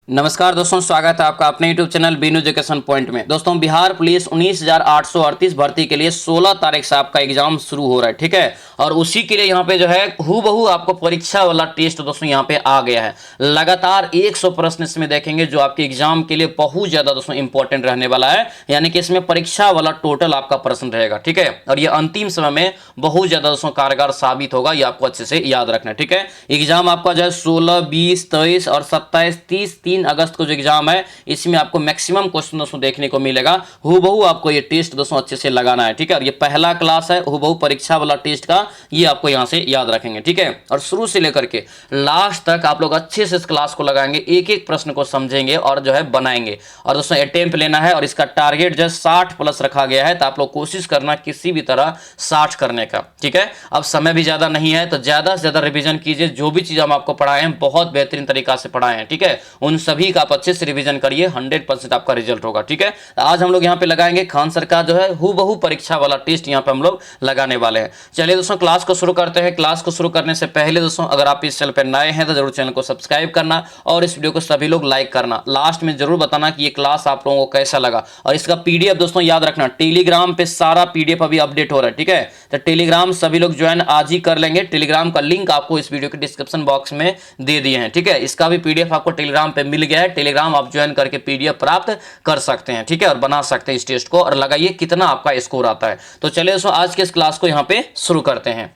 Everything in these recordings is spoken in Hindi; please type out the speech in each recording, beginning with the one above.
नमस्कार दोस्तों, स्वागत है आपका अपने YouTube channel Binu education point में। दोस्तों, बिहार पुलिस 19,838 भर्ती के लिए 16 तारीख से आपका एग्जाम शुरू हो रहा है, ठीक है। और उसी के लिए यहाँ पे जो है हूबहू आपको परीक्षा वाला टेस्ट दोस्तों यहाँ पे आ गया है। लगातार 100 प्रश्न इसमें देखेंगे जो आपके एग्जाम के लिए बहुत ज्यादा दोस्तों इंपॉर्टेंट रहने वाला है। यानी कि इसमें परीक्षा वाला टोटल आपका प्रश्न रहेगा, ठीक है। और ये अंतिम समय में बहुत ज्यादा दोस्तों कारगर साबित होगा, ये आपको अच्छे से याद रखना है, ठीक है। एग्जाम आपका जो है 16, 20, 23 और 27, 30, 3 अगस्त को जो एग्जाम है इसमें आपको मैक्सिमम क्वेश्चन दोस्तों देखने को मिलेगा। हूबहू आपको ये टेस्ट दोस्तों अच्छे से लगाना है, ठीक है। और ये पहला क्लास है हूबहू परीक्षा वाला टेस्ट का, ये आपको यहां से याद रखेंगे, ठीक है। और शुरू से लेकर के लास्ट तक आप लोग अच्छे से इस क्लास को लगाएंगे, एक एक प्रश्न को समझेंगे और जो है बनाएंगे। और दोस्तों अटेम्प्ट लेना है और इसका टारगेट जो है 60 प्लस रखा गया है, तो आप लोग कोशिश करना किसी भी तरह 60 करने का, ठीक है। अब समय भी ज्यादा नहीं है तो ज्यादा से ज्यादा रिवीजन कीजिए। जो भी चीज हम आपको पढ़ाए हैं बहुत बेहतरीन तरीका से पढ़ाए हैं, ठीक है। उन सभी का आप अच्छे से रिवीजन करिए, 100% आपका रिजल्ट होगा, ठीक है। तो आज हम लोग यहाँ पे लगाएंगे खान सर का जो है हूबहू परीक्षा वाला टेस्ट यहाँ पे हम लोग लगाने वाले हैं। चलिए दोस्तों क्लास को शुरू करते हैं। क्लास को शुरू करने से पहले दोस्तों अगर आप इस चैनल पर नए हैं तो जरूर चैनल को सब्सक्राइब करना और इस वीडियो को सभी लोग लाइक करना। लास्ट में जरूर बताना कि ये क्लास आप लोगों को कैसा लगा। और इसका पीडीएफ दोस्तों याद रखना, टेलीग्राम पे सारा पीडीएफ अभी अपडेट हो रहा है, ठीक है। तो टेलीग्राम सभी लोग ज्वाइन आज ही कर लेंगे। टेलीग्राम का लिंक आपको इस वीडियो के डिस्क्रिप्शन बॉक्स में दे दिए हैं, ठीक है। इसका भी पीडीएफ आपको टेलीग्राम पे मिल गया है। टेलीग्राम आप ज्वाइन करके पीडीएफ प्राप्त कर सकते हैं, ठीक है। और बना सकते हैं इस टेस्ट को और लगाइए कितना आपका स्कोर आता है। तो चलिए दोस्तों आज के इस क्लास को यहाँ पे शुरू करते हैं।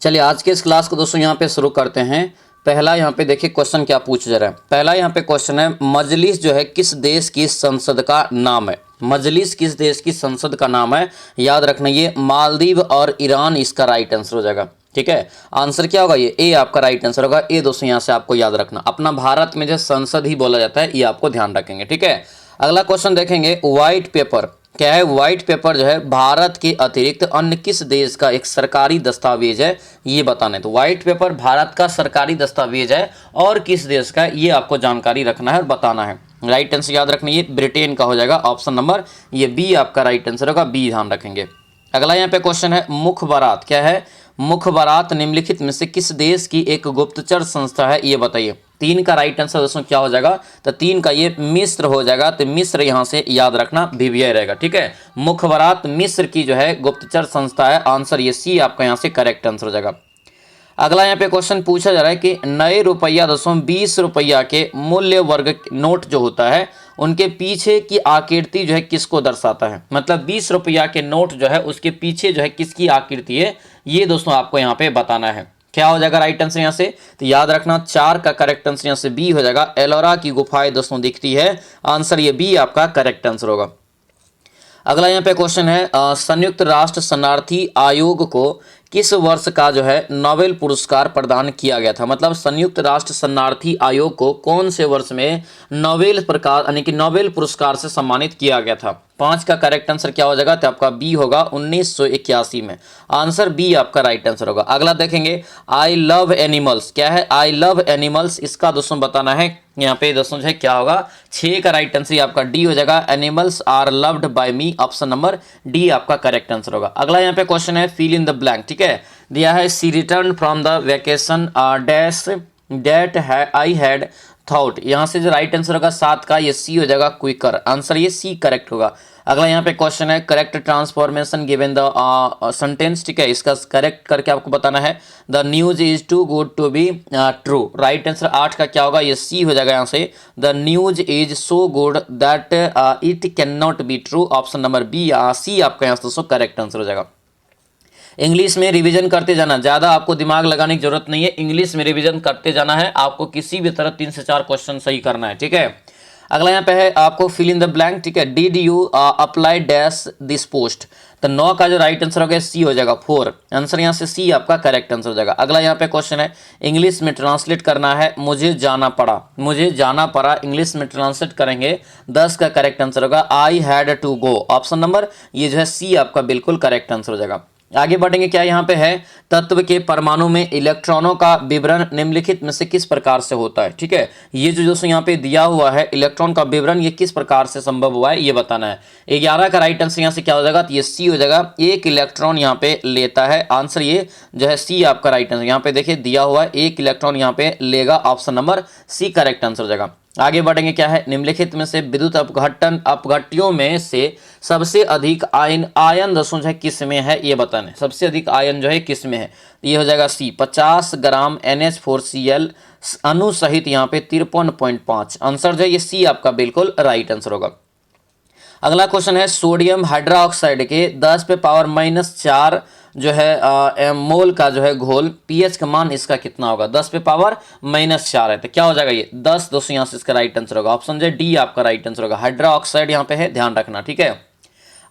चलिए आज के इस क्लास को दोस्तों यहाँ पे शुरू करते हैं। पहला यहाँ पे देखिए क्वेश्चन क्या पूछ जा रहा है। पहला यहाँ पे क्वेश्चन है, मजलिस जो है किस देश की संसद का नाम है। मजलिस किस देश की संसद का नाम है, याद रखना ये मालदीव और ईरान इसका राइट आंसर हो जाएगा, ठीक है। आंसर क्या होगा, ये ए आपका राइट आंसर होगा। ए दोस्तों यहाँ से आपको याद रखना, अपना भारत में जो संसद ही बोला जाता है ये आपको ध्यान रखेंगे, ठीक है। अगला क्वेश्चन देखेंगे, व्हाइट पेपर क्या है। व्हाइट पेपर जो है भारत के अतिरिक्त अन्य किस देश का एक सरकारी दस्तावेज है, ये बताना है। तो व्हाइट पेपर भारत का सरकारी दस्तावेज है और किस देश का, ये आपको जानकारी रखना है और बताना है। राइट आंसर याद रखना ये ब्रिटेन का हो जाएगा। ऑप्शन नंबर ये बी आपका राइट आंसर होगा, बी ध्यान रखेंगे। अगला यहाँ पे क्वेश्चन है, मुखबरात क्या है। मुखबरात निम्नलिखित में से किस देश की एक गुप्तचर संस्था है, ये बताइए। 3 का राइट आंसर दोस्तों क्या हो जाएगा, तो 3 का ये मिस्र हो जाएगा। तो मिस्र यहाँ से याद रखना बीबीआई रहेगा, ठीक है। मुखबरात मिस्र की जो है गुप्तचर संस्था है। आंसर ये सी आपका यहाँ से करेक्ट आंसर हो जाएगा। अगला यहाँ पे क्वेश्चन पूछा जा रहा है कि नए रुपया दोस्तों 20 रुपया के मूल्य वर्ग नोट जो होता है उनके पीछे की आकृति जो है किसको दर्शाता है। मतलब 20 रुपया के नोट जो है उसके पीछे जो है किसकी आकृति है, ये दोस्तों आपको यहाँ पे बताना है। क्या हो जाएगा राइट आंसर यहाँ से, तो याद रखना 4 का करेक्ट आंसर यहाँ से बी हो जाएगा। एलोरा की गुफाएं दोस्तों दिखती है। आंसर ये बी आपका करेक्ट आंसर होगा। अगला यहाँ पे क्वेश्चन है, संयुक्त राष्ट्र शरणार्थी आयोग को किस वर्ष का जो है नोबेल पुरस्कार प्रदान किया गया था। मतलब संयुक्त राष्ट्र शरणार्थी आयोग को कौन से वर्ष में नोबेल प्रकार यानी कि नोबेल पुरस्कार से सम्मानित किया गया था। 5 का करेक्ट आंसर क्या हो जाएगा, तो आपका बी होगा 1981 में। आंसर बी आपका राइट आंसर होगा। अगला देखेंगे, आई लव एनिमल्स क्या है। आई लव एनिमल्स इसका दोस्तों बताना है। यहाँ पे दोस्तों जो है क्या होगा, 6 का राइट आंसर आपका डी हो जाएगा। Animals are loved by me, option number D आपका करेक्ट आंसर होगा। अगला यहाँ पे क्वेश्चन है, फिल इन द ब्लैंक, ठीक है। दिया है, C return from the vacation dash date I had thought. यहाँ से जो राइट आंसर होगा 7 का ये सी हो जाएगा क्विकर। आंसर ये सी करेक्ट होगा। अगला यहाँ पे क्वेश्चन है, correct transformation given the sentence, ठीक है। इसका करेक्ट करके आपको बताना है, the news is too good to be true. Right answer 8 का क्या होगा, ये सी हो जाएगा यहाँ से। The news is so good that it can not be true. Option number B C आपका यहाँ से करेक्ट आंसर हो जाएगा। इंग्लिश में रिवीजन करते जाना, ज़्यादा आपको दिमाग लगाने की जरूरत नहीं है। इंग्लिश में रिवीजन करते जाना है, आपको किसी भी तरह 3 से 4 क्वेश्चन सही करना है, ठीक है। अगला यहाँ पे है आपको फिल इन द ब्लैंक, ठीक है। Did you apply dash this post. तो 9 का जो राइट आंसर होगा सी हो जाएगा 4। आंसर यहाँ से सी आपका करेक्ट आंसर हो जाएगा। अगला यहाँ पे क्वेश्चन है, इंग्लिश में ट्रांसलेट करना है, मुझे जाना पड़ा। मुझे जाना पड़ा इंग्लिश में ट्रांसलेट करेंगे, 10 का करेक्ट आंसर होगा I had to go. Option number ये जो है सी आपका बिल्कुल करेक्ट आंसर हो जाएगा। आगे बढ़ेंगे, क्या यहाँ पे है, तत्व के परमाणु में इलेक्ट्रॉनों का विवरण निम्नलिखित में से किस प्रकार से होता है, ठीक है। ये जो दोस्तों यहाँ पे दिया हुआ है इलेक्ट्रॉन का विवरण, ये किस प्रकार से संभव हुआ है ये बताना है। 11 का राइट आंसर यहाँ से क्या हो जाएगा, तो ये सी हो जाएगा। एक इलेक्ट्रॉन यहाँ पे लेता है। आंसर ये जो है सी आपका राइट आंसर। यहाँ पे देखिए दिया हुआ है 1 इलेक्ट्रॉन यहाँ पे लेगा। Option number C correct answer हो जाएगा। आगे बढ़ेंगे, क्या है, निम्नलिखित में से विद्युत अपघट्टियों में से सबसे अधिक आयन दोस्तों जो है किस में है, ये बताना है। सबसे अधिक आयन जो है किस में है, तो ये हो जाएगा सी, 50 ग्राम NH4Cl अणु सहित यहाँ पे 53.5। आंसर जो है ये सी आपका बिल्कुल राइट आंसर होगा। अगला क्वेश्चन है, सोडियम हाइड्रोक्साइड के 10⁻⁴ जो है मोल का जो है घोल, पीएच का मान इसका कितना होगा, 10⁻⁻⁴ है, तो क्या हो जाएगा ये 10 दोस्तों, यहाँ से इसका राइट आंसर होगा ऑप्शन जो डी आपका राइट आंसर होगा। हाइड्रोक्साइड यहाँ पे है, ध्यान रखना, ठीक है।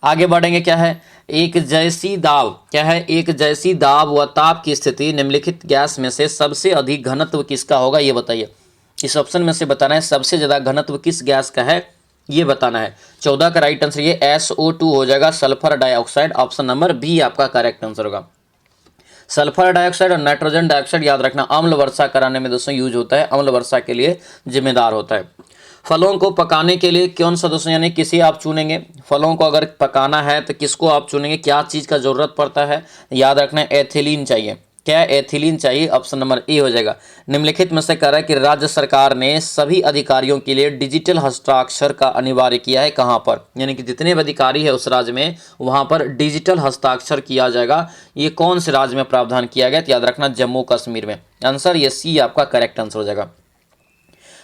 आगे बढ़ेंगे, क्या है, एक जैसी दाब, क्या है, एक जैसी दाब व ताप की स्थिति निम्नलिखित गैस में से सबसे अधिक घनत्व किसका होगा, ये बताइए। इस ऑप्शन में से बताना है सबसे ज्यादा घनत्व किस गैस का है, ये बताना है। 14 का राइट आंसर ये SO2 हो जाएगा, sulphur dioxide. Option number B आपका करेक्ट आंसर होगा। सल्फर डाइऑक्साइड और नाइट्रोजन डाइऑक्साइड याद रखना अम्ल वर्षा कराने में दोस्तों यूज होता है, अम्ल वर्षा के लिए जिम्मेदार होता है। फलों को पकाने के लिए कौन सा दोस्तों, यानी किसे आप चुनेंगे, फलों को अगर पकाना है तो किसको आप चुनेंगे, क्या चीज़ का जरूरत पड़ता है, याद रखना एथिलीन चाहिए। क्या एथिलीन चाहिए, ऑप्शन नंबर ए हो जाएगा। निम्नलिखित में से कह रहा है कि राज्य सरकार ने सभी अधिकारियों के लिए डिजिटल हस्ताक्षर का अनिवार्य किया है, कहाँ पर, यानी कि जितने भी अधिकारी है उस राज्य में वहाँ पर डिजिटल हस्ताक्षर किया जाएगा। ये कौन से राज्य में प्रावधान किया गया, तो याद रखना जम्मू कश्मीर में। आंसर ये सी आपका करेक्ट आंसर हो जाएगा।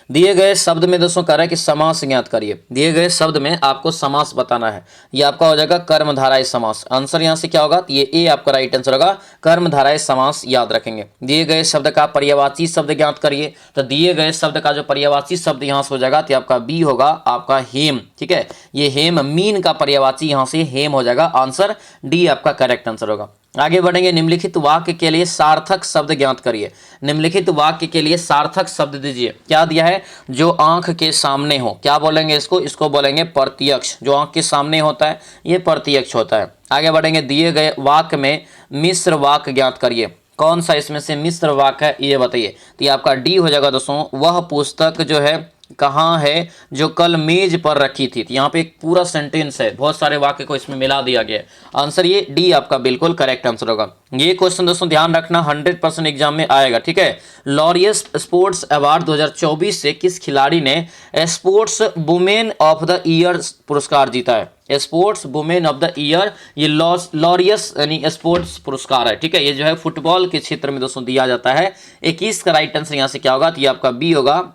दिए गए शब्द में दोस्तों कह रहा है कि समास ज्ञात करिए। दिए गए शब्द में आपको समास बताना है, ये आपका हो जाएगा कर्मधारय समास। आंसर यहाँ से क्या होगा, तो ये ए आपका राइट आंसर होगा, कर्मधारय समास याद रखेंगे। दिए गए शब्द का पर्यायवाची शब्द ज्ञात करिए, तो दिए गए शब्द का जो पर्यायवाची शब्द यहाँ से हो जाएगा तो आपका बी होगा आपका हेम, ठीक है। ये हेम, मीन का पर्यायवाची यहाँ से हेम हो जाएगा। आंसर डी आपका करेक्ट आंसर होगा। आगे बढ़ेंगे, निम्नलिखित वाक्य के लिए सार्थक शब्द ज्ञात करिए। निम्नलिखित वाक्य के लिए सार्थक शब्द दीजिए। क्या दिया है, जो आंख के सामने हो, क्या बोलेंगे इसको, इसको बोलेंगे प्रत्यक्ष। जो आंख के सामने होता है ये प्रत्यक्ष होता है। आगे बढ़ेंगे, दिए गए वाक्य में मिश्र वाक्य ज्ञात करिए। कौन सा इसमें से मिश्र वाक्य है, ये बताइए। तो ये आपका डी हो जाएगा दोस्तों, वह पुस्तक जो है कहाँ है जो कल मेज पर रखी थी। तो यहाँ पे एक पूरा सेंटेंस है, बहुत सारे वाक्य को इसमें मिला दिया गया है। आंसर ये डी आपका बिल्कुल करेक्ट आंसर होगा। ये क्वेश्चन दोस्तों ध्यान रखना 100% एग्जाम में आएगा, ठीक है। लॉरियस स्पोर्ट्स अवार्ड 2024 से किस खिलाड़ी ने sports women of the year पुरस्कार जीता है। Sports women of the year ये लॉरियस यानी स्पोर्ट्स पुरस्कार है, ठीक है। ये जो है फुटबॉल के क्षेत्र में दोस्तों दिया जाता है। 21 का राइट आंसर यहाँ से क्या होगा, तो ये आपका बी होगा,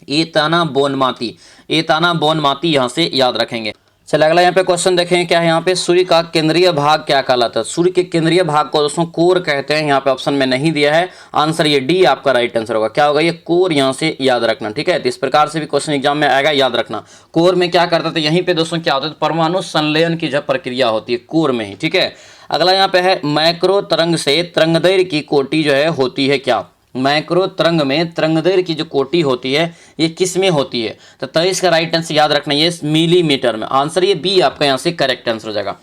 एताना बोनमाती। एताना बोनमाती यहाँ से याद रखेंगे। चलिए अगला यहाँ पे क्वेश्चन देखें, क्या है यहाँ पे, सूर्य का केंद्रीय भाग क्या कहलाता है। सूर्य के केंद्रीय भाग को दोस्तों कोर कहते हैं। यहाँ पे ऑप्शन में नहीं दिया है, आंसर ये डी आपका राइट आंसर होगा। क्या होगा, ये कोर यहाँ से याद रखना, ठीक है। तो इस प्रकार से भी क्वेश्चन एग्जाम में आएगा, याद रखना। कोर में क्या करता था, यहीं पे दोस्तों क्या होता है, परमाणु संलयन की जो प्रक्रिया होती है कोर में ही, ठीक है। अगला यहाँ पे है, मैक्रो तरंग से तरंगदैर्घ्य की कोटि जो है होती है क्या। मैक्रो तरंग में तरंगदैर्घ्य की जो कोटि होती है ये किस में होती है, तो 23 का राइट आंसर याद रखना ये मिलीमीटर में। आंसर ये बी आपका यहाँ से करेक्ट आंसर हो जाएगा।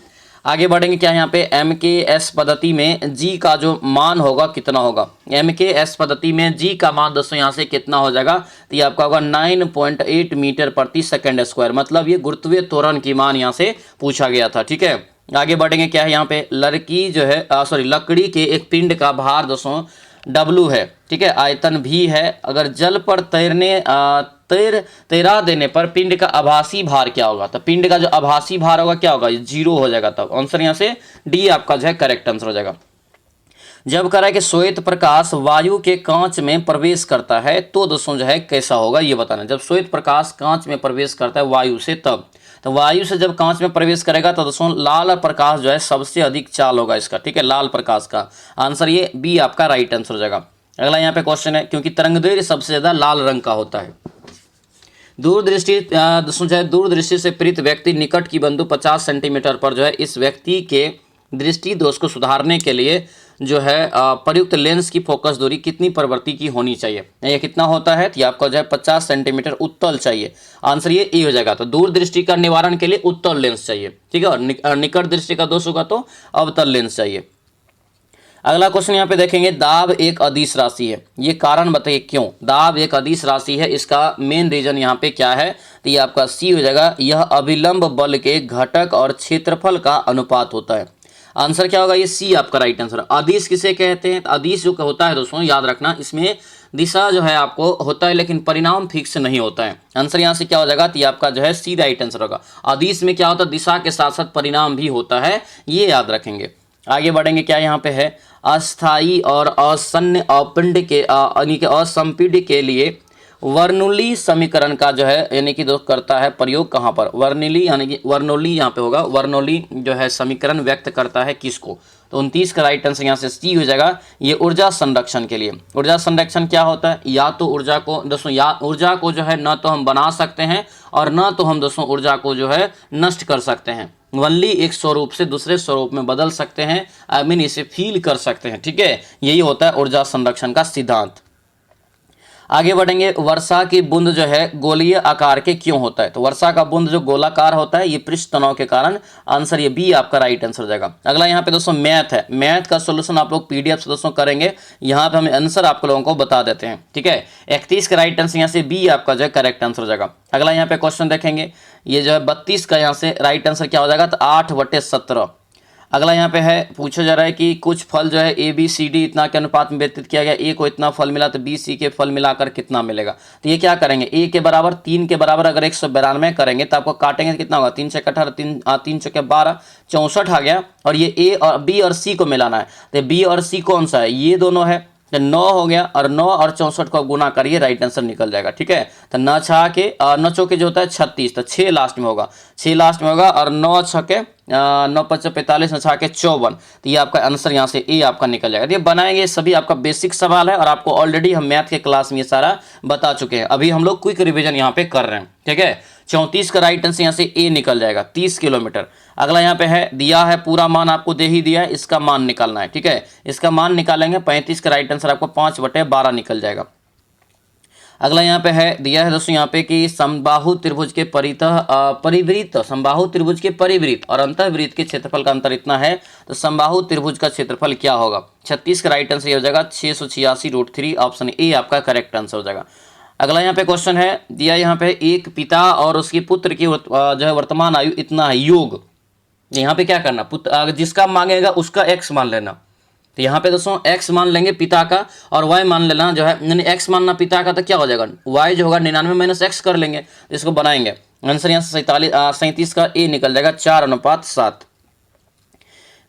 आगे बढ़ेंगे, क्या यहाँ पे, MKS पद्धति में जी का जो मान होगा कितना होगा। MKS पद्धति में जी का मान दोस्तों यहाँ से कितना हो जाएगा, तो ये आपका होगा 9.8 मीटर प्रति सेकंड स्क्वायर। मतलब ये गुरुत्वीय त्वरण की मान यहाँ से पूछा गया था, ठीक है। आगे बढ़ेंगे, क्या है यहाँ पे, लकड़ी के एक पिंड का भार दोस्तों W है, ठीक है, आयतन भी है। अगर जल पर तैरा देने पर पिंड का आभासी भार क्या होगा, तो पिंड का जो आभासी भार होगा क्या होगा, 0 हो जाएगा। तब आंसर यहाँ से डी आपका जो है करेक्ट आंसर हो जाएगा। जब कह रहा है कि श्वेत प्रकाश वायु के कांच में प्रवेश करता है तो दोस्तों जो है कैसा होगा, ये बताना। जब श्वेत प्रकाश कांच में प्रवेश करता है वायु से, तब तो वायु से जब कांच में प्रवेश करेगा तो दोस्तों लाल प्रकाश जो है सबसे अधिक चाल होगा इसका, ठीक है, लाल प्रकाश का। आंसर ये बी आपका राइट आंसर हो जाएगा। अगला यहाँ पे क्वेश्चन है, क्योंकि तरंगदैर्घ्य सबसे ज्यादा लाल रंग का होता है। दूरदृष्टि दोस्तों जो है दूरदृष्टि से पीड़ित व्यक्ति निकट की बिंदु 50 सेंटीमीटर पर जो है इस व्यक्ति के दृष्टि दोष को सुधारने के लिए जो है प्रयुक्त लेंस की फोकस दूरी कितनी प्रवृत्ति की होनी चाहिए। यह कितना होता है, तो आपका जो है 50 सेंटीमीटर उत्तल चाहिए। आंसर ये ए हो जाएगा। तो दूर दृष्टि का निवारण के लिए उत्तल लेंस चाहिए, ठीक है, और निकट दृष्टि का दोष होगा तो अवतल लेंस चाहिए। अगला क्वेश्चन यहाँ पे देखेंगे, दाब एक अदिश राशि है, ये कारण बताइए क्यों दाब एक अदिश राशि है। इसका मेन रीजन यहाँ पे क्या है, तो ये आपका सी हो जाएगा, यह अभिलंब बल के घटक और क्षेत्रफल का अनुपात होता है। आंसर क्या होगा, ये सी आपका राइट आंसर। अदिश किसे कहते हैं, अदिश जो होता है दोस्तों याद रखना, इसमें दिशा जो है आपको होता है लेकिन परिणाम फिक्स नहीं होता है। आंसर यहाँ से क्या हो जाएगा, तो ये आपका जो है सी राइट आंसर होगा। आदेश में क्या होता है, दिशा के साथ साथ परिणाम भी होता है, ये याद रखेंगे। आगे बढ़ेंगे, क्या यहाँ पे है, अस्थाई और असन्न अपिंड के यानी कि असंपीड्य के लिए वर्नोली समीकरण का जो है यानी कि दोस्त करता है प्रयोग कहाँ पर, वर्नोली यानी कि वर्नोली यहाँ पे होगा, वर्नोली जो है समीकरण व्यक्त करता है किसको, तो 29 का राइट आंसर यहाँ से सी हो जाएगा। ये ऊर्जा संरक्षण के लिए। ऊर्जा संरक्षण क्या होता है, या तो ऊर्जा को दोस्तों, या ऊर्जा को जो है न तो हम बना सकते हैं और न तो हम दोस्तों ऊर्जा को जो है नष्ट कर सकते हैं, वनली एक स्वरूप से दूसरे स्वरूप में बदल सकते हैं, आई मीन इसे फील कर सकते हैं, ठीक है, यही होता है ऊर्जा संरक्षण का सिद्धांत। आगे बढ़ेंगे, वर्षा की बूंद जो है गोलीय आकार के क्यों होता है, तो वर्षा का बूंद जो गोलाकार होता है ये पृष्ठ तनाव के कारण। आंसर ये बी आपका राइट आंसर हो जाएगा। अगला यहाँ पे दोस्तों मैथ है, मैथ का सॉल्यूशन आप लोग पीडीएफ से दोस्तों करेंगे, यहाँ पे हम आंसर आप लोगों को बता देते हैं, ठीक है। 31 का राइट आंसर यहाँ से बी आपका जो है करेक्ट आंसर हो जाएगा। अगला यहाँ पे क्वेश्चन देखेंगे, ये जो है 32 का यहाँ से राइट आंसर क्या हो जाएगा, तो 8/17। अगला यहाँ पे है, पूछा जा रहा है कि कुछ फल जो है ए बी सी डी इतना के अनुपात में व्यतीत किया गया, ए को इतना फल मिला तो बी सी के फल मिलाकर कितना मिलेगा, तो ये क्या करेंगे, ए के बराबर 3 के बराबर अगर 192 करेंगे तो आपको काटेंगे तो कितना होगा, 3 से 18, 3 चौके 12, 64 आ गया। और ये ए और बी और सी को मिलाना है, तो बी और सी कौन सा है, ये दोनों है, तो 9 हो गया, और 9 और 64 को गुना करिए, राइट आंसर निकल जाएगा, ठीक है। तो 9 छा के 9 चौके जो होता है 36, तो 6 लास्ट में होगा, 6 लास्ट में होगा, और 9 छके 9 5 45, 9 छा के 54, तो ये आपका आंसर यहाँ से ए आपका निकल जाएगा। ये बनाएंगे, सभी आपका बेसिक सवाल है और आपको ऑलरेडी हम मैथ के क्लास में ये सारा बता चुके हैं, अभी हम लोग क्विक रिविजन यहाँ पे कर रहे हैं, ठीक है। 34 का राइट आंसर यहाँ से ए निकल जाएगा, 30 किलोमीटर। अगला यहाँ पे है, दिया है पूरा मान आपको दे ही दिया है, इसका मान निकालना है, ठीक है, इसका मान निकालेंगे। 35 का राइट आंसर आपको 5/12 निकल जाएगा। अगला यहाँ पे है, दिया है दोस्तों यहाँ पे कि समबाहु त्रिभुज के परिवृत्त, समबाहु त्रिभुज के परिवृत्त और अंतःवृत्त के क्षेत्रफल का अंतर इतना है, तो समबाहु त्रिभुज का क्षेत्रफल क्या होगा। 36 का राइट आंसर ये हो जाएगा 686/3, ऑप्शन ए आपका करेक्ट आंसर हो जाएगा। अगला यहाँ पे क्वेश्चन है, दिया यहाँ पे एक पिता और उसके पुत्र की जो है वर्तमान आयु इतना है, योग, यहाँ पे क्या करना, पुत्र जिसका मांगेगा उसका एक्स मान लेना, तो यहाँ पे दोस्तों एक्स मान लेंगे पिता का और वाई मान लेना जो है, यानी एक्स मानना पिता का, तो क्या हो जाएगा, वाई जो होगा 99 - x कर लेंगे, तो इसको बनाएंगे। आंसर यहाँ से 37 का ए निकल जाएगा, 4:7।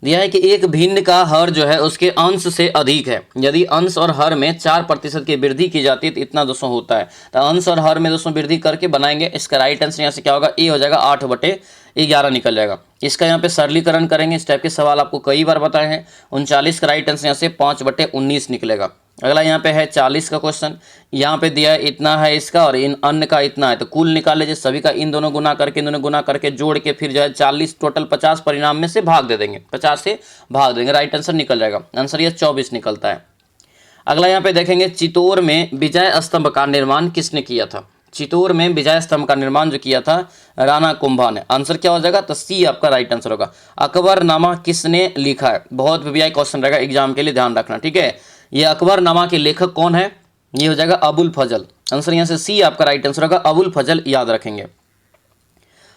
दिया है कि एक भिन्न का हर जो है उसके अंश से अधिक है, यदि अंश और हर में 4% की वृद्धि की जाती है तो इतना दोस्तों होता है, तो अंश और हर में दोस्तों वृद्धि करके बनाएंगे। इसका राइट आंसर यहाँ से क्या होगा, ए हो जाएगा, 8/11 निकल जाएगा। इसका यहाँ पे सरलीकरण करेंगे, इस टाइप के सवाल आपको कई बार बताए हैं। 39 का राइट आंसर यहाँ से 5/19 निकलेगा। अगला यहाँ पे है 40 का क्वेश्चन, यहाँ पे दिया है इतना है इसका और इन अन्य का इतना है, तो कुल निकाल लीजिए, सभी का इन दोनों गुना करके जोड़ के फिर जो है 40 टोटल 50 परिणाम में से भाग दे देंगे, 50 से भाग देंगे, राइट आंसर निकल जाएगा। आंसर ये 24 निकलता है। अगला यहाँ पे देखेंगे, चित्तौड़ में विजय स्तंभ का निर्माण किसने किया था, चित्तौड़ में विजय स्तंभ का निर्माण जो किया था राणा कुंभा ने। आंसर क्या हो जाएगा, तो सी आपका राइट आंसर होगा। अकबरनामा किसने लिखा है, बहुत वीवीआई क्वेश्चन रहेगा एग्जाम के लिए, ध्यान रखना, ठीक है। ये अकबरनामा के लेखक कौन है, ये हो जाएगा अबुल फजल। आंसर यहाँ से सी आपका राइट आंसर होगा, अबुल फजल, याद रखेंगे।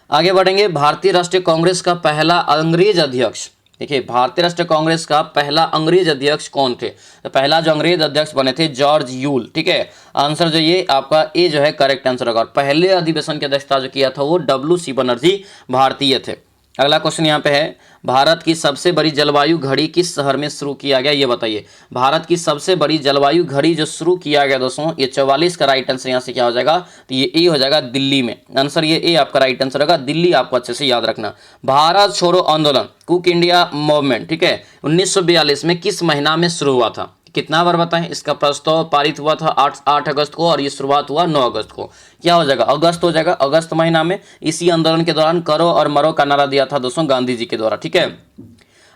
आगे बढ़ेंगे, भारतीय राष्ट्रीय कांग्रेस का पहला अंग्रेज अध्यक्ष, देखिए भारतीय राष्ट्रीय कांग्रेस का पहला अंग्रेज अध्यक्ष कौन थे, तो पहला जो अंग्रेज अध्यक्ष बने थे जॉर्ज यूल, ठीक है। आंसर जो ये आपका ए जो है करेक्ट आंसर होगा। पहले अधिवेशन की अध्यक्षता जो किया था वो WC बनर्जी भारतीय थे। अगला क्वेश्चन यहाँ पे है, भारत की सबसे बड़ी जलवायु घड़ी किस शहर में शुरू किया गया, ये बताइए। भारत की सबसे बड़ी जलवायु घड़ी जो शुरू किया गया दोस्तों, ये 44 का राइट आंसर यहाँ से क्या हो जाएगा, तो ये ए हो जाएगा, दिल्ली में। आंसर ये ए आपका राइट आंसर होगा, दिल्ली, आपको अच्छे से याद रखना। भारत छोड़ो आंदोलन, क्विट इंडिया मूवमेंट, ठीक है, 1942 में किस महीना में शुरू हुआ था, कितना बार बताएं। इसका प्रस्ताव पारित हुआ था 8 अगस्त को और ये शुरुआत हुआ 9 अगस्त को, क्या हो जाएगा, अगस्त हो जाएगा, अगस्त महीना में। इसी आंदोलन के दौरान करो और मरो का नारा दिया था दोस्तों गांधी जी के द्वारा, ठीक है।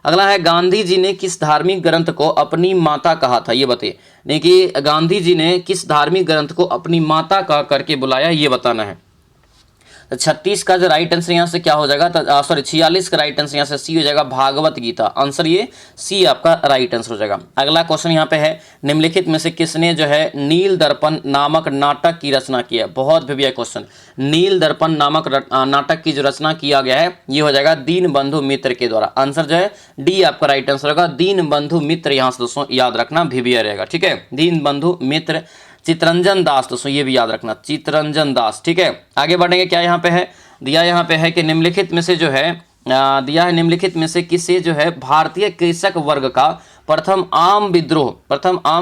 अगला है, गांधी जी ने किस धार्मिक ग्रंथ को अपनी माता कहा था, ये बताइए। देखिए गांधी जी ने किस धार्मिक ग्रंथ को अपनी माता कह करके बुलाया, ये बताना है। तो 36 का जो राइट आंसर यहाँ से क्या हो जाएगा, तो सॉरी 46 का राइट आंसर यहाँ से सी हो जाएगा, भागवत गीता। आंसर ये सी आपका राइट आंसर हो जाएगा। अगला क्वेश्चन यहाँ पे है, निम्नलिखित में से किसने जो है नील दर्पण नामक नाटक की रचना की है। बहुत बढ़िया क्वेश्चन। नील दर्पण नामक नाटक की जो रचना किया गया है ये हो जाएगा दीनबंधु मित्र के द्वारा। आंसर जो है डी आपका राइट आंसर होगा, दीनबंधु मित्र। यहाँ से दोस्तों याद रखना भिविया रहेगा, ठीक है, दीनबंधु मित्र। चितरंजन दास दोस्तों ये भी याद रखना, चितरंजन दास, ठीक है। आगे बढ़ेंगे, क्या यहाँ पे है दिया, यहाँ पे है कि निम्नलिखित में से जो है दिया है, निम्नलिखित में से किसे जो है भारतीय कृषक वर्ग का प्रथम आम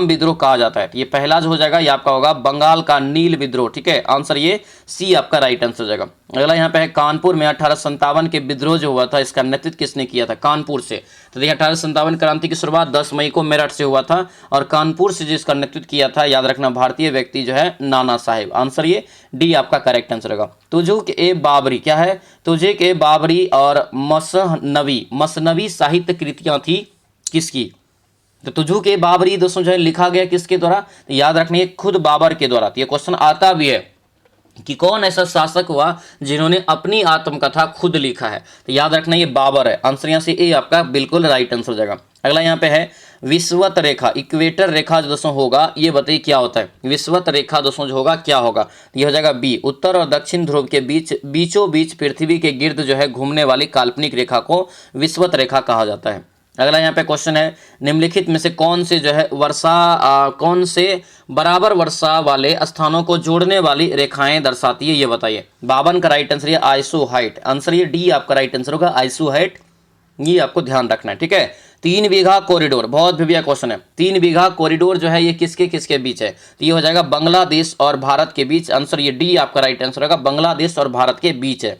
विद्रोह कहा जाता है। तो ये पहला जो हो जाएगा ये आपका होगा बंगाल का नील विद्रोह, ठीक है। आंसर ये सी आपका राइट आंसर हो जाएगा। अगला यहाँ पे है, कानपुर में 1857 के विद्रोह जो हुआ था इसका नेतृत्व किसने किया था, कानपुर से। तो देखिए 1857 क्रांति की शुरुआत 10 मई को मेरठ से हुआ था और कानपुर से जिसका नेतृत्व किया था याद रखना भारतीय व्यक्ति जो है नाना साहेब। आंसर ये डी आपका करेक्ट आंसर होगा। तुजुक ए बाबरी क्या है, तुजुक ए बाबरी और मसनवी साहित्य कृतियां थी किसकी। तो तुजुक ए बाबरी दोस्तों जो है लिखा गया किसके द्वारा, तो याद रखना खुद बाबर के द्वारा। तो ये क्वेश्चन आता भी है कि कौन ऐसा शासक हुआ जिन्होंने अपनी आत्मकथा खुद लिखा है, तो याद रखना ये बाबर है। आंसर यहाँ से ए आपका बिल्कुल राइट आंसर हो जाएगा। अगला यहाँ पे है, विषुवत रेखा, इक्वेटर रेखा जो दोस्तों होगा ये बताइए क्या होता है। विषुवत रेखा दोस्तों जो होगा क्या होगा, ये हो जाएगा बी, उत्तर और दक्षिण ध्रुव के बीचों बीच पृथ्वी के गिर्द जो है घूमने वाली काल्पनिक रेखा को विषुवत रेखा कहा जाता है। अगला यहाँ पे क्वेश्चन है, निम्नलिखित में से कौन से जो है कौन से बराबर वर्षा वाले स्थानों को जोड़ने वाली रेखाएं दर्शाती है ये बताइए। 52 का राइट आंसर ये आइसोहाइट। आंसर ये डी आपका राइट आंसर होगा, आइसोहाइट। ये आपको ध्यान रखना है, ठीक है। 3 बीघा कॉरिडोर, बहुत बढ़िया क्वेश्चन है। 3 बीघा कॉरिडोर जो है ये किसके किसके बीच है, तो ये हो जाएगा बांग्लादेश और भारत के बीच। आंसर ये डी आपका राइट आंसर होगा, बांग्लादेश और भारत के बीच है।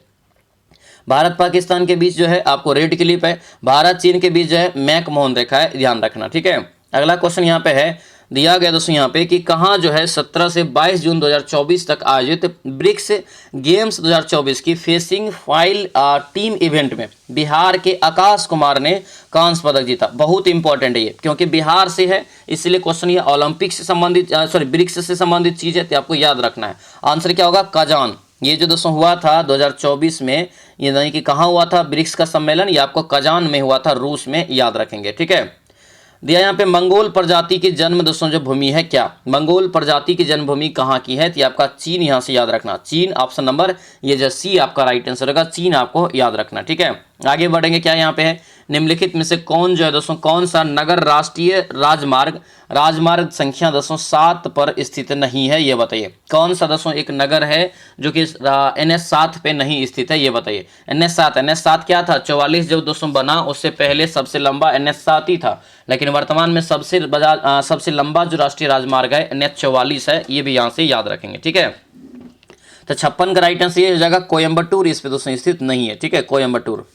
भारत पाकिस्तान के बीच जो है आपको रेड क्लिप है, भारत चीन के बीच जो है मैकमोहन रेखा है, ध्यान रखना, ठीक है। अगला क्वेश्चन यहाँ पे है, दिया गया दोस्तों यहाँ पे कि कहाँ जो है 17 से 22 जून 2024 तक आयोजित ब्रिक्स गेम्स 2024 की फेसिंग फाइल टीम इवेंट में बिहार के आकाश कुमार ने कांस्य पदक जीता। बहुत इंपॉर्टेंट है ये, क्योंकि बिहार से है इसलिए क्वेश्चन ये ओलंपिक से संबंधित ब्रिक्स से संबंधित चीज है, तो आपको याद रखना है। आंसर क्या होगा, कजान। ये जो दोस्तों हुआ था 2024 में, ये नहीं कि कहाँ हुआ था ब्रिक्स का सम्मेलन, ये आपको कजान में हुआ था, रूस में, याद रखेंगे, ठीक है। दिया यहाँ पे मंगोल प्रजाति की जन्म दोस्तों जो भूमि है क्या, मंगोल प्रजाति की जन्मभूमि कहाँ की है, तो आपका चीन, यहाँ से याद रखना चीन। ऑप्शन नंबर ये जो सी आपका राइट आंसर होगा, चीन आपको याद रखना, ठीक है। आगे बढ़ेंगे, क्या यहाँ पे है, निम्नलिखित में से कौन जो है दोस्तों कौन सा नगर राष्ट्रीय राजमार्ग संख्या दोस्तों 7 पर स्थित नहीं है, ये बताइए। कौन सा दोस्तों एक नगर है जो कि NH 7 पे नहीं स्थित है, ये बताइए। NH 7 क्या था, 44 जब दोस्तों बना उससे पहले सबसे लंबा NH 7 ही था, लेकिन वर्तमान में सबसे लंबा जो राष्ट्रीय राजमार्ग है NH 44 है, ये भी यहाँ से याद रखेंगे, ठीक है। तो 56 का राइट आंसर ये हो जाएगा कोयम्बटूर, इस पे दोस्तों स्थित नहीं है, ठीक है, कोयम्बटूर।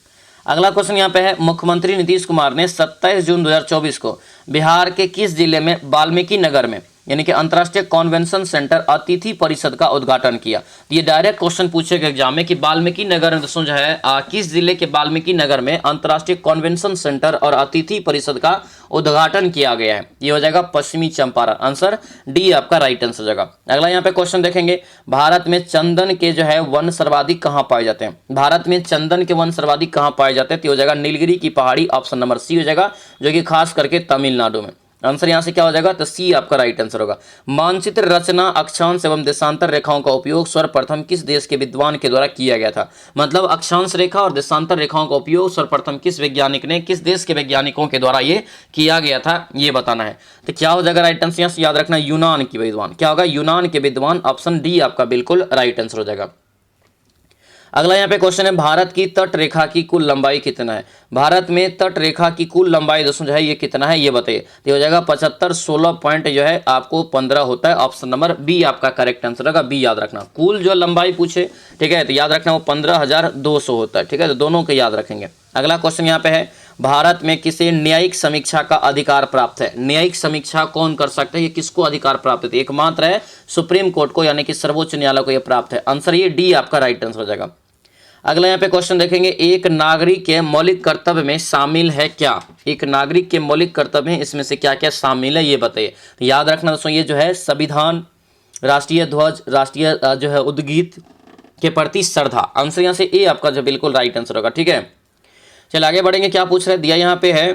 अगला क्वेश्चन यहाँ पे है, मुख्यमंत्री नीतीश कुमार ने 27 जून 2024 को बिहार के किस जिले में वाल्मीकि नगर में यानी कि अंतर्राष्ट्रीय कन्वेंशन सेंटर अतिथि परिषद का उद्घाटन किया। ये डायरेक्ट क्वेश्चन पूछेगा एग्जाम में कि वाल्मीकि नगर में दोस्तों जो है किस जिले के वाल्मीकि नगर में अंतर्राष्ट्रीय कन्वेंशन सेंटर और अतिथि परिषद का उद्घाटन किया गया है, ये हो जाएगा पश्चिमी चंपारण। आंसर डी आपका राइट आंसर जाएगा। अगला यहाँ पे क्वेश्चन देखेंगे, भारत में चंदन के जो है वन सर्वाधिक कहाँ पाए जाते हैं, भारत में चंदन के वन सर्वाधिक कहाँ पाए जाते हैं, तो हो जाएगा नीलगिरी की पहाड़ी। ऑप्शन नंबर सी हो जाएगा, जो कि खास करके तमिलनाडु में। आंसर यहाँ से क्या हो जाएगा, तो सी आपका राइट आंसर होगा। मानचित्र रचना अक्षांश एवं देशांतर रेखाओं का उपयोग सर्वप्रथम किस देश के विद्वान के द्वारा किया गया था, मतलब अक्षांश रेखा और देशांतर रेखाओं का उपयोग सर्वप्रथम किस वैज्ञानिक ने, किस देश के वैज्ञानिकों के द्वारा ये किया गया था, ये बताना है। तो क्या हो जाएगा राइट आंसर, यहाँ से याद रखना यूनान के विद्वान। क्या होगा, यूनान के विद्वान। ऑप्शन डी आपका बिल्कुल राइट आंसर हो जाएगा। अगला यहाँ पे क्वेश्चन है, भारत की तट रेखा की कुल लंबाई कितना है, भारत में तट रेखा की कुल लंबाई दोस्तों जो है ये कितना है, ये बताइए। तो हो जाएगा 75, 16 पॉइंट जो है आपको 15 होता है। ऑप्शन नंबर बी आपका करेक्ट आंसर होगा, बी याद रखना। कुल जो लंबाई पूछे, ठीक है, तो याद रखना वो 15,200 होता है, ठीक है, तो दोनों को याद रखेंगे। अगला क्वेश्चन यहाँ पे है, भारत में किसे न्यायिक समीक्षा का अधिकार प्राप्त है, न्यायिक समीक्षा कौन कर सकते हैं, ये किसको अधिकार प्राप्त है, एकमात्र है सुप्रीम कोर्ट को यानी कि सर्वोच्च न्यायालय को ये प्राप्त है। आंसर ये डी आपका राइट आंसर हो जाएगा। अगला यहाँ पे क्वेश्चन देखेंगे, एक नागरिक के मौलिक कर्तव्य में शामिल है क्या, एक नागरिक के मौलिक कर्तव्य में इसमें से क्या क्या शामिल है, ये बताइए। तो याद रखना दोस्तों ये जो है संविधान, राष्ट्रीय ध्वज, राष्ट्रीय जो है उद्गीत, के प्रति श्रद्धा। आंसर यहाँ से ए आपका जो बिल्कुल राइट आंसर होगा। ठीक है, चलिए आगे बढ़ेंगे। क्या पूछ रहे हैं, दिया यहाँ पे है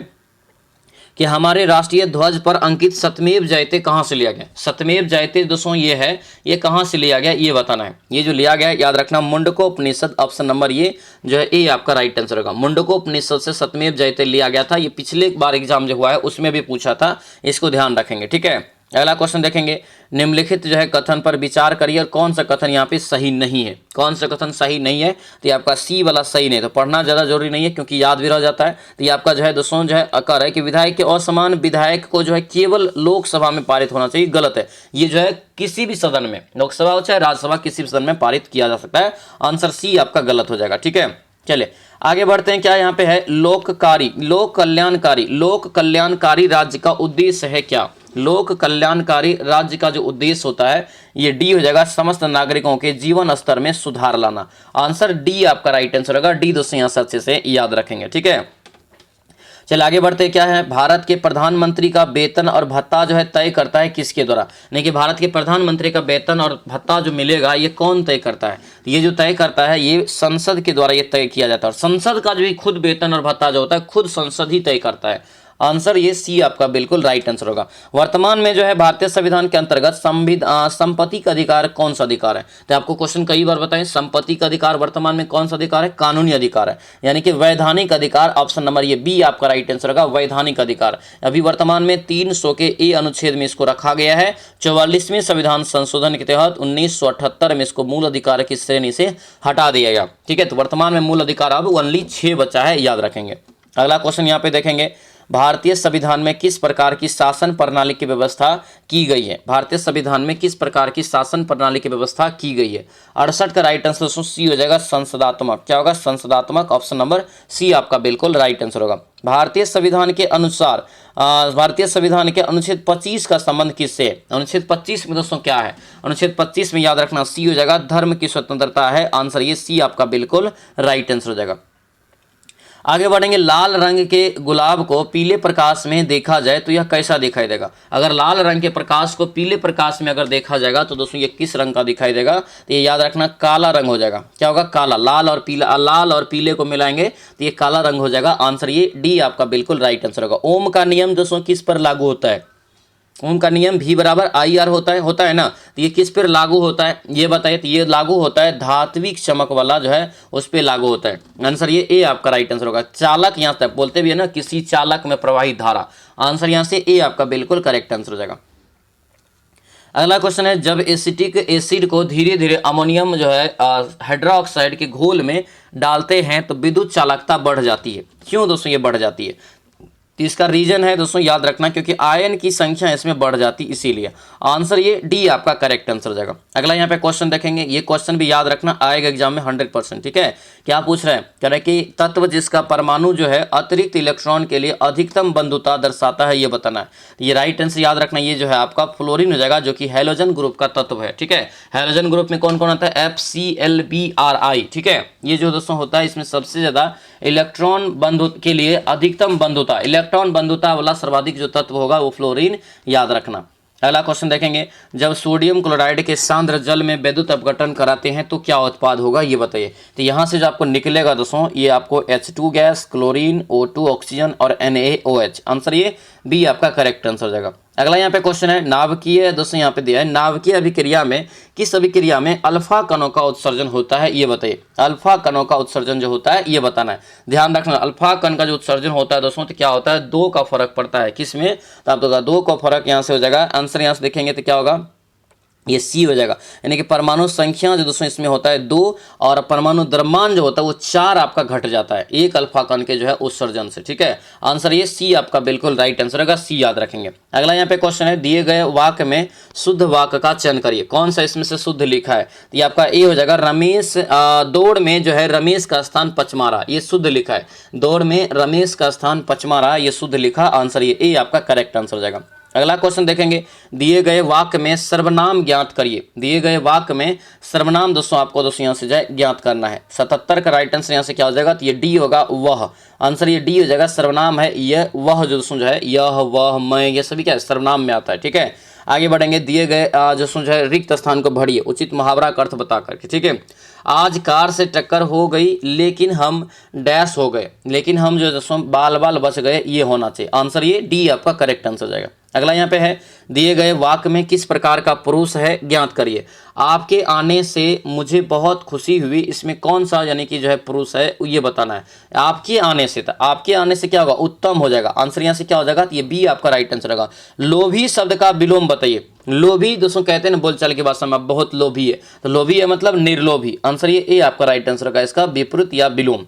कि हमारे राष्ट्रीय ध्वज पर अंकित सत्यमेव जयते कहाँ से लिया गया। सत्यमेव जयते दोस्तों ये है, ये कहाँ से लिया गया ये बताना है। ये जो लिया गया याद रखना मुंडकोपनिषद, ऑप्शन नंबर ये जो है ए आपका राइट आंसर होगा। मुंडकोपनिषद से सत्यमेव जयते लिया गया था। ये पिछले बार एग्जाम जो हुआ है उसमें भी पूछा था, इसको ध्यान रखेंगे। ठीक है, अगला क्वेश्चन देखेंगे, निम्नलिखित जो है कथन पर विचार करिए और कौन सा कथन यहाँ पे सही नहीं है। कौन सा कथन सही नहीं है, तो ये आपका सी वाला सही नहीं, तो पढ़ना ज़्यादा जरूरी नहीं है क्योंकि याद भी रह जाता है। तो ये आपका जो है दोस्तों जो है अकर है कि विधायक के असमान विधायक को जो है केवल लोकसभा में पारित होना चाहिए, गलत है। ये जो है किसी भी सदन में, लोकसभा हो चाहे राज्यसभा, किसी भी सदन में पारित किया जा सकता है। आंसर सी आपका गलत हो जाएगा। ठीक है, चलिए आगे बढ़ते हैं। क्या यहाँ पे है, लोककारी, लोक कल्याणकारी, लोक कल्याणकारी राज्य का उद्देश्य है क्या। लोक कल्याणकारी राज्य का जो उद्देश्य होता है ये डी हो जाएगा, समस्त नागरिकों के जीवन स्तर में सुधार लाना। आंसर डी आपका राइट आंसर होगा। डी दोस्तों यहाँ से अच्छे से याद रखेंगे। ठीक है, चलिए आगे बढ़ते हैं। क्या है, भारत के प्रधानमंत्री का वेतन और भत्ता जो है तय करता है किसके द्वारा। नहीं कि भारत के प्रधानमंत्री का वेतन और भत्ता जो मिलेगा ये कौन तय करता है, ये जो तय करता है ये संसद के द्वारा ये तय किया जाता है। और संसद का जो भी खुद वेतन और भत्ता जो होता है खुद संसद ही तय करता है। आंसर ये सी आपका बिल्कुल राइट आंसर होगा। वर्तमान में जो है भारतीय संविधान के अंतर्गत संपत्ति का अधिकार कौन सा अधिकार है। तो आपको क्वेश्चन कई बार बताएं, संपत्ति का अधिकार वर्तमान में कौन सा अधिकार है, कानूनी अधिकार है, यानी कि वैधानिक अधिकार। ऑप्शन नंबर ये बी आपका राइट आंसर होगा, वैधानिक अधिकार। अभी वर्तमान में 300 के ए अनुच्छेद में इसको रखा गया है। 44वें संविधान संशोधन के तहत 1978 में इसको मूल अधिकार की श्रेणी से हटा दिया गया। ठीक है, तो वर्तमान में मूल अधिकार अब ओनली 6 बचा है, याद रखेंगे। अगला क्वेश्चन यहाँ पे देखेंगे, भारतीय संविधान में किस प्रकार की शासन प्रणाली की व्यवस्था की गई है। भारतीय संविधान में किस प्रकार की शासन प्रणाली की व्यवस्था की गई है। 68 का राइट आंसर सी हो जाएगा, संसदात्मक। क्या होगा, संसदात्मक। ऑप्शन नंबर सी आपका बिल्कुल राइट आंसर होगा। भारतीय संविधान के अनुसार भारतीय संविधान के अनुच्छेद 25 का संबंध किससे है। अनुच्छेद 25 में दोस्तों क्या है, अनुच्छेद 25 में याद रखना सी हो जाएगा, धर्म की स्वतंत्रता है। आंसर ये सी आपका बिल्कुल राइट आंसर हो जाएगा। आगे बढ़ेंगे, लाल रंग के गुलाब को पीले प्रकाश में देखा जाए तो यह कैसा दिखाई देगा। अगर लाल रंग के प्रकाश को पीले प्रकाश में अगर देखा जाएगा तो दोस्तों ये किस रंग का दिखाई देगा, तो ये याद रखना काला रंग हो जाएगा। क्या होगा, काला। लाल और पीला, लाल और पीले को मिलाएंगे तो ये काला रंग हो जाएगा। आंसर ये डी आपका बिल्कुल राइट आंसर होगा। ओम का नियम दोस्तों किस पर लागू होता है। ओम का नियम V बराबर IR होता है ना, तो ये किस पर लागू होता है ये बताइए। तो ये लागू होता है धात्विक चमक वाला जो है उस पर लागू होता है। आंसर ये ए आपका राइट आंसर होगा। चालक यहाँ तक बोलते भी है ना, किसी चालक में प्रवाहित धारा। आंसर यहाँ से ए आपका बिल्कुल करेक्ट आंसर हो जाएगा। अगला क्वेश्चन है, जब एसिटिक एसिड को धीरे धीरे अमोनियम जो है हाइड्रोक्साइड के घोल में डालते हैं तो विद्युत चालकता बढ़ जाती है। क्यों दोस्तों ये बढ़ जाती है, तो इसका रीजन है दोस्तों याद रखना, क्योंकि आयन की संख्या इसमें बढ़ जाती इसीलिए। आंसर ये डी आपका करेक्ट आंसर हो जाएगा। अगला यहाँ पे क्वेश्चन देखेंगे, ये क्वेश्चन भी याद रखना आएगा एग्जाम में 100%। ठीक है, क्या पूछ रहे हैं, कह रहे हैं कि तत्व जिसका परमाणु जो है अतिरिक्त इलेक्ट्रॉन के लिए अधिकतम बंधुता दर्शाता है, ये बताना है। ये राइट आंसर याद रखना, ये जो है आपका फ्लोरीन हो जाएगा, जो कि हैलोजन ग्रुप का तत्व है। ठीक है, हैलोजन ग्रुप में कौन कौन आता है, FClBrI। ठीक है, ये जो दोस्तों होता है इसमें सबसे ज्यादा इलेक्ट्रॉन बंधु के लिए अधिकतम बंधुता, इलेक्ट्रॉन बंधुता वाला सर्वाधिक जो तत्व होगा वो फ्लोरीन, याद रखना। अगला क्वेश्चन देखेंगे, जब सोडियम क्लोराइड के सांद्र जल में विद्युत अपघटन कराते हैं तो क्या उत्पाद होगा, ये बताइए। तो यहाँ से जो आपको निकलेगा दोस्तों, ये आपको H2 gas, chlorine, O2 oxygen और NaOH। आंसर ये बी आपका करेक्ट आंसर हो जाएगा। अगला यहाँ पे क्वेश्चन है, नाभिकीय दोस्तों यहाँ पे दिया है, नाभिकीय अभिक्रिया में किस अभिक्रिया में अल्फा कणों का उत्सर्जन होता है, ये बताइए। अल्फा कणों का उत्सर्जन जो होता है ये बताना है। ध्यान रखना, अल्फा कण का जो उत्सर्जन होता है दोस्तों, तो क्या होता है, 2 का फर्क पड़ता है। किसमें, तो आप 2 का फर्क यहाँ से हो जाएगा। आंसर यहाँ से देखेंगे तो क्या होगा, ये सी हो जाएगा। यानी कि परमाणु संख्या जो दोस्तों इसमें होता है 2 और परमाणु द्रव्यमान जो होता है वो 4 आपका घट जाता है एक अल्फा कण के जो है उत्सर्जन से। ठीक है, आंसर ये सी आपका बिल्कुल राइट आंसर होगा, सी याद रखेंगे। अगला यहाँ पे क्वेश्चन है, दिए गए वाक्य में शुद्ध वाक्य का चयन करिए। कौन सा इसमें से शुद्ध लिखा है, तो ये आपका ए हो जाएगा, रमेश दौड़ में जो है रमेश का स्थान पचमा रहा, ये शुद्ध लिखा है। दौड़ में रमेश का स्थान पचमा रहा, ये शुद्ध लिखा। आंसर ये ए आपका करेक्ट आंसर हो जाएगा। अगला क्वेश्चन देखेंगे, दिए गए वाक्य में सर्वनाम ज्ञात करिए। दिए गए वाक्य में सर्वनाम दोस्तों आपको दोस्तों यहाँ से जाए ज्ञात करना है। 77 का राइट आंसर यहाँ से क्या हो जाएगा, तो ये डी होगा, वह। आंसर ये डी हो जाएगा। सर्वनाम है यह, वह जो दोस्तों जो है, यह, वह, मैं, ये सभी क्या है सर्वनाम में आता है। ठीक है, आगे बढ़ेंगे, दिए गए जो है रिक्त स्थान को भरिए उचित मुहावरा का अर्थ बता करके, ठीक है। आज कार से टक्कर हो गई लेकिन हम डैश हो गए, लेकिन हम जो दोस्तों बाल बाल बच गए, ये होना चाहिए। आंसर ये डी आपका करेक्ट आंसर हो जाएगा। अगला यहाँ पे है, दिए गए वाक्य में किस प्रकार का पुरुष है ज्ञात करिए। आपके आने से मुझे बहुत खुशी हुई, इसमें कौन सा यानी कि जो है पुरुष है ये बताना है। आपके आने से, तो आपके आने से क्या होगा, उत्तम हो जाएगा। आंसर यहाँ से क्या हो जाएगा, तो ये बी आपका राइट आंसर होगा। लोभी शब्द का विलोम बताइए। लोभी दोस्तों कहते हैं ना बोलचाल की भाषा में बहुत लोभी है, तो लोभी है मतलब निर्लोभी। आंसर ये ए आपका राइट आंसर होगा, इसका विपरीत या विलोम।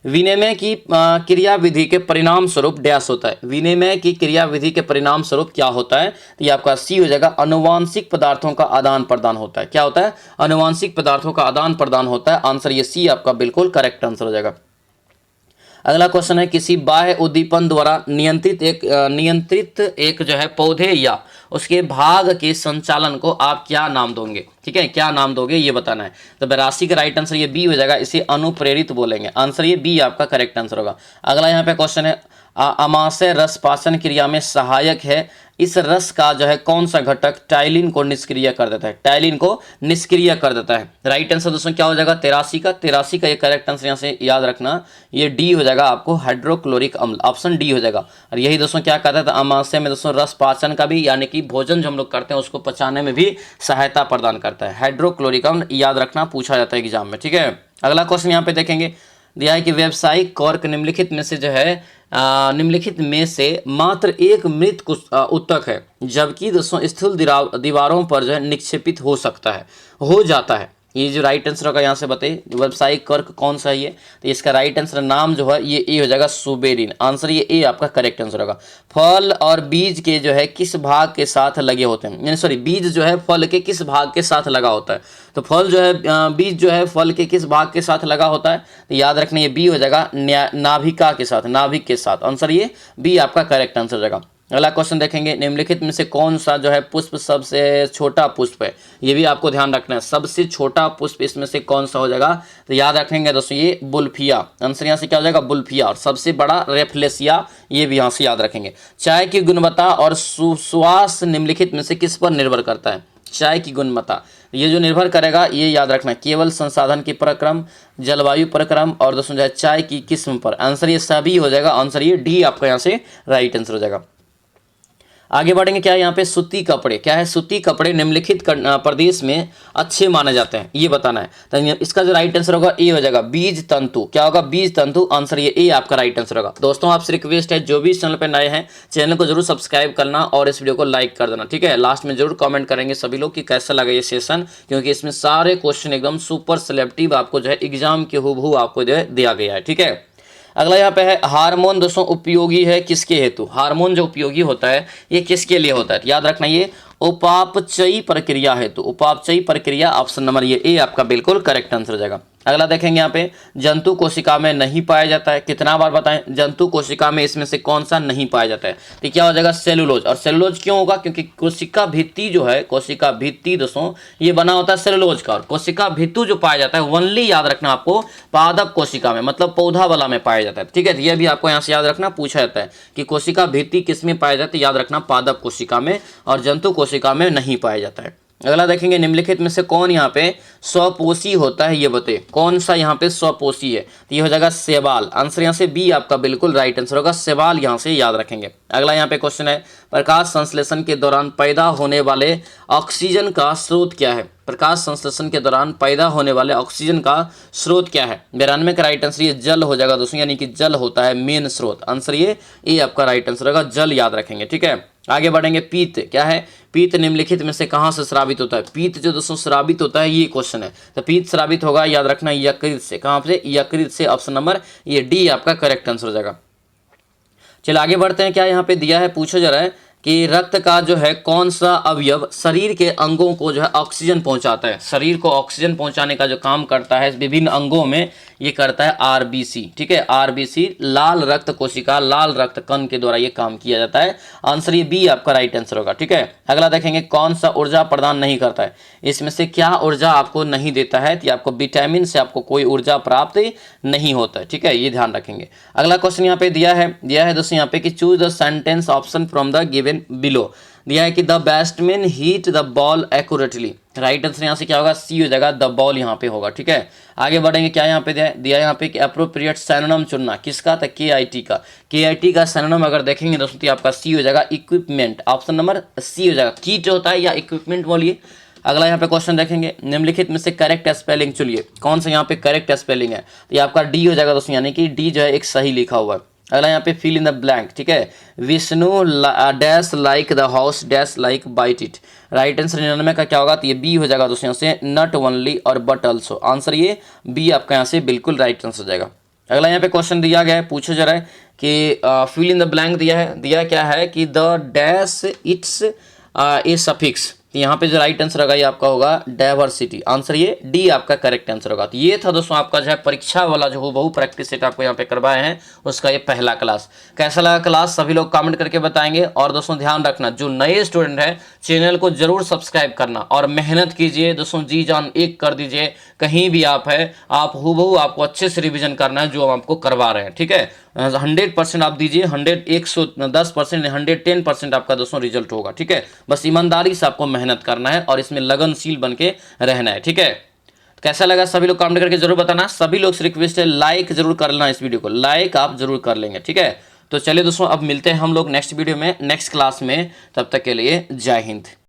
विनिमय की क्रियाविधि के परिणाम स्वरूप डैश होता है। विनिमय की क्रियाविधि के परिणाम स्वरूप क्या होता है, तो ये आपका सी हो जाएगा, अनुवांशिक पदार्थों का आदान प्रदान होता है। क्या होता है, अनुवांशिक पदार्थों का आदान प्रदान होता है। आंसर ये सी आपका बिल्कुल करेक्ट आंसर हो जाएगा। अगला क्वेश्चन है, किसी बाह्य उद्दीपन द्वारा नियंत्रित एक जो है पौधे या उसके भाग के संचालन को आप क्या नाम दोगे, ठीक है, क्या नाम दोगे ये बताना है। तो 82 का राइट आंसर ये बी हो जाएगा, इसे अनुप्रेरित बोलेंगे। आंसर ये बी आपका करेक्ट आंसर होगा। अगला यहाँ पे क्वेश्चन है, अमाशय रस पाचन क्रिया में सहायक है, इस रस का जो है कौन सा घटक टाइलिन को निष्क्रिय कर देता है, टाइलिन को निष्क्रिय कर देता है। राइट आंसर दोस्तों क्या हो जाएगा, 83 का ये करेक्ट आंसर यहाँ से याद रखना, ये डी हो जाएगा आपको, हाइड्रोक्लोरिक अम्ल। ऑप्शन डी हो जाएगा। और यही दोस्तों क्या कहता है, अमाशय में दोस्तों रस पाचन का भी यानी कि भोजन जो हम लोग करते हैं उसको पचाने में भी सहायता प्रदान करता है। हाइड्रोक्लोरिक अम्ल याद रखना, पूछा जाता है एग्जाम में, ठीक है। अगला क्वेश्चन यहाँ पे देखेंगे, दिया है कि व्यावसायिक कॉर्क निम्नलिखित में से जो है निम्नलिखित में से मात्र एक मृत उत्तक है, जबकि दोस्तों स्थूल दीवारों पर जो है निक्षेपित हो सकता है, हो जाता है। ये जो राइट आंसर होगा यहाँ से बताइए, व्यावसायिक कर्क कौन सा है ये, तो इसका राइट आंसर नाम जो है ये ए हो जाएगा, सुबेरिन। आंसर ये ए आपका करेक्ट आंसर होगा। फल और बीज के जो है किस भाग के साथ लगे होते हैं, यानी सॉरी बीज जो है फल के किस भाग के साथ लगा होता है, तो फल जो है बीज जो है फल के किस भाग के साथ लगा होता है, तो याद रखना ये बी हो जाएगा, नाभिका के साथ, नाभिक के साथ। आंसर ये बी आपका करेक्ट आंसर हो जाएगा। अगला क्वेश्चन देखेंगे, निम्नलिखित में से कौन सा जो है पुष्प सबसे छोटा पुष्प है, ये भी आपको ध्यान रखना है। सबसे छोटा पुष्प इसमें से कौन सा हो जाएगा, तो याद रखेंगे दोस्तों ये बुल्फिया। आंसर यहाँ से क्या हो जाएगा, बुल्फिया। और सबसे बड़ा रेफ्लेसिया, ये भी यहाँ से याद रखेंगे। चाय की गुणवत्ता और सुवास निम्नलिखित में से किस पर निर्भर करता है, चाय की गुणवत्ता ये जो निर्भर करेगा ये याद रखना, केवल संसाधन के प्रक्रम, जलवायु प्रक्रम और दोस्तों जो है चाय की किस्म पर। आंसर ये सभी हो जाएगा। आंसर ये डी आपका यहाँ से राइट आंसर हो जाएगा। आगे बढ़ेंगे, क्या है यहाँ पे, सूती कपड़े। क्या है, सूती कपड़े निम्नलिखित प्रदेश में अच्छे माने जाते हैं, ये बताना है। तो इसका जो राइट आंसर होगा ए हो जाएगा, बीज तंतु। क्या होगा, बीज तंतु। आंसर ये ए आपका राइट आंसर होगा। दोस्तों आपसे रिक्वेस्ट है, जो भी इस चैनल पर नए हैं चैनल को जरूर सब्सक्राइब करना और इस वीडियो को लाइक कर देना, ठीक है। लास्ट में जरूर कमेंट करेंगे सभी लोग कि कैसा लगा ये सेशन, क्योंकि इसमें सारे क्वेश्चन एकदम सुपर सिलेक्टिव आपको जो है एग्जाम के हूबहू आपको जो है दिया गया है, ठीक है। अगला यहाँ पे है, हार्मोन दोस्तों उपयोगी है किसके हेतु। हार्मोन जो उपयोगी होता है ये किसके लिए होता है, याद रखना ये उपापचयी प्रक्रिया हेतु। उपापचयी प्रक्रिया, ऑप्शन नंबर ये ए आपका बिल्कुल करेक्ट आंसर हो जाएगा। अगला देखेंगे यहाँ पे, जंतु कोशिका में नहीं पाया जाता है। कितना बार बताएं, जंतु कोशिका में इसमें से कौन सा नहीं पाया जाता है, तो क्या हो जाएगा, सेलुलोज। और सेलुलोज क्यों होगा, क्योंकि कोशिका भित्ति जो है, कोशिका भित्ति दोस्तों ये बना होता है सेलुलोज का। और कोशिका भित्तु जो पाया जाता है ओनली याद रखना आपको पादप कोशिका में, मतलब पौधा वाला में पाया जाता है, ठीक है। यह भी आपको यहाँ से याद रखना, पूछा जाता है कि कोशिका भित्ति किस में पाया जाता है, याद रखना पादप कोशिका में, और जंतु कोशिका में नहीं पाया जाता है। अगला देखेंगे, निम्नलिखित में से कौन यहाँ पे स्वपोषी होता है, ये बताइए कौन सा यहाँ पे स्वपोषी है, तो ये हो जाएगा शैवाल। आंसर यहाँ से बी आपका बिल्कुल राइट आंसर होगा, शैवाल यहाँ से याद रखेंगे। अगला यहाँ पे क्वेश्चन है, प्रकाश संश्लेषण के दौरान पैदा होने वाले ऑक्सीजन का स्रोत क्या है। प्रकाश संश्लेषण के दौरान पैदा होने वाले ऑक्सीजन का स्रोत क्या है। 92 का राइट आंसर ये जल हो जाएगा दोस्तों, यानी कि जल होता है मेन स्रोत। आंसर ये आपका राइट आंसर होगा, जल याद रखेंगे, ठीक है। आगे बढ़ेंगे, पीत। क्या है, पीत निम्नलिखित में से कहाँ से स्रावित होता है। पीत जो दोस्तों स्रावित होता है ये क्वेश्चन है, तो पीत स्रावित होगा याद रखना यकृत से। कहाँ से, यकृत से। ऑप्शन नंबर ये डी आपका करेक्ट आंसर हो जाएगा। चलिए आगे बढ़ते हैं, क्या यहाँ पे दिया है, पूछा जा रहा है कि रक्त का जो है कौन सा अवयव शरीर के अंगों को जो है ऑक्सीजन पहुंचाता है। शरीर को ऑक्सीजन पहुंचाने का जो काम करता है विभिन्न अंगों में, ये करता है आरबीसी, ठीक है। आरबीसी, लाल रक्त कोशिका, लाल रक्त कण के द्वारा ये काम किया जाता है। आंसर ये बी आपका राइट आंसर होगा, ठीक है। अगला देखेंगे, कौन सा ऊर्जा प्रदान नहीं करता है। इसमें से क्या ऊर्जा आपको नहीं देता है, तो आपको विटामिन से आपको कोई ऊर्जा प्राप्त नहीं होता है, ठीक है, ये ध्यान रखेंगे। अगला क्वेश्चन यहाँ पे दिया है दोस्तों यहाँ पे कि choose the sentence option from the given below. दिया है कि the batsman hit the ball accurately. Right answer यहाँ से क्या होगा, सी हो जाएगा, द बॉल यहाँ पे होगा। ठीक है, आगे बढ़ेंगे। क्या यहाँ पे दिया है यहाँ पे कि अप्रोप्रिएट सिनोनिम चुनना, किसका, तो KIT का। KIT का सिनोनिम अगर देखेंगे दोस्तों तो आपका सी हो जाएगा, इक्विपमेंट। ऑप्शन नंबर सी हो जाएगा। किट होता है या इक्विपमेंट बोलिए। अगला यहाँ पे क्वेश्चन देखेंगे, निम्नलिखित में से करेक्ट स्पेलिंग चुनिए। कौन सा यहाँ पे करेक्ट स्पेलिंग है, तो ये आपका डी हो जाएगा दोस्तों, यानी कि डी जो है एक सही लिखा हुआ है। अगला यहाँ पे फिल इन द ब्लैंक। ठीक है, Vishnu dash like the house dash like bite it. Right answer 99 का क्या होगा, तो ये बी हो जाएगा दोस्तों, यहाँ से नट ओनली और बट ऑल्सो। आंसर ये बी आपका यहाँ से बिल्कुल राइट आंसर हो जाएगा। अगला यहाँ पे क्वेश्चन दिया गया है, पूछो जरा कि फिल इन द ब्लैंक दिया है। दिया क्या है कि the dash it's a suffix. यहाँ पे जो राइट आंसर होगा ये आपका होगा डाइवर्सिटी। आंसर ये डी आपका करेक्ट आंसर होगा। तो ये था दोस्तों आपका जो है परीक्षा वाला जो बहु प्रैक्टिस सेट आपको यहाँ पे करवाए हैं, उसका ये पहला क्लास। कैसा लगा क्लास, सभी लोग कमेंट करके बताएंगे। और दोस्तों ध्यान रखना, जो नए स्टूडेंट है चैनल को जरूर सब्सक्राइब करना और मेहनत कीजिए दोस्तों, जी जान एक कर दीजिए। कहीं भी आप है, आप हूबहू आपको अच्छे से रिविजन करना है जो हम आपको करवा रहे हैं। ठीक है, 100% आप दीजिए, 110%, 110% आपका दोस्तों रिजल्ट होगा। ठीक है, बस ईमानदारी से आपको मेहनत करना है और इसमें लगनशील बन के रहना है। ठीक है, कैसा लगा सभी लोग कमेंट करके जरूर बताना। सभी लोग से रिक्वेस्ट है लाइक जरूर कर लेना, इस वीडियो को लाइक आप जरूर कर लेंगे। ठीक है, तो चलिए दोस्तों अब मिलते हैं हम लोग नेक्स्ट वीडियो में, नेक्स्ट क्लास में। तब तक के लिए जय हिंद।